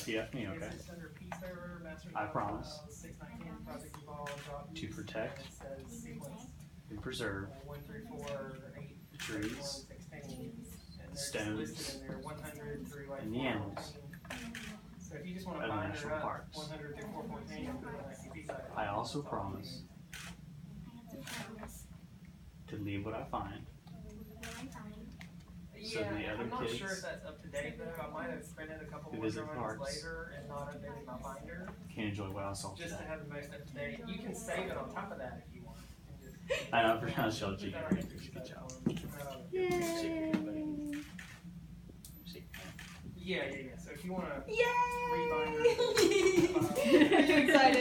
FPF me, okay? I promise to protect and preserve the trees, the stones, and the animals of the national parks. I also promise to leave what I find so the other I'm not kids sure if that's up to date though. I might have printed a couple who more visit drawings parks later and not updated my binder. can enjoy what I saw Just today. to have the most up to date. You can save it on top of that if you want. I know, for now, show G. Good job. Yay! Yeah. So if you want to Yay! rebinder, Are you excited?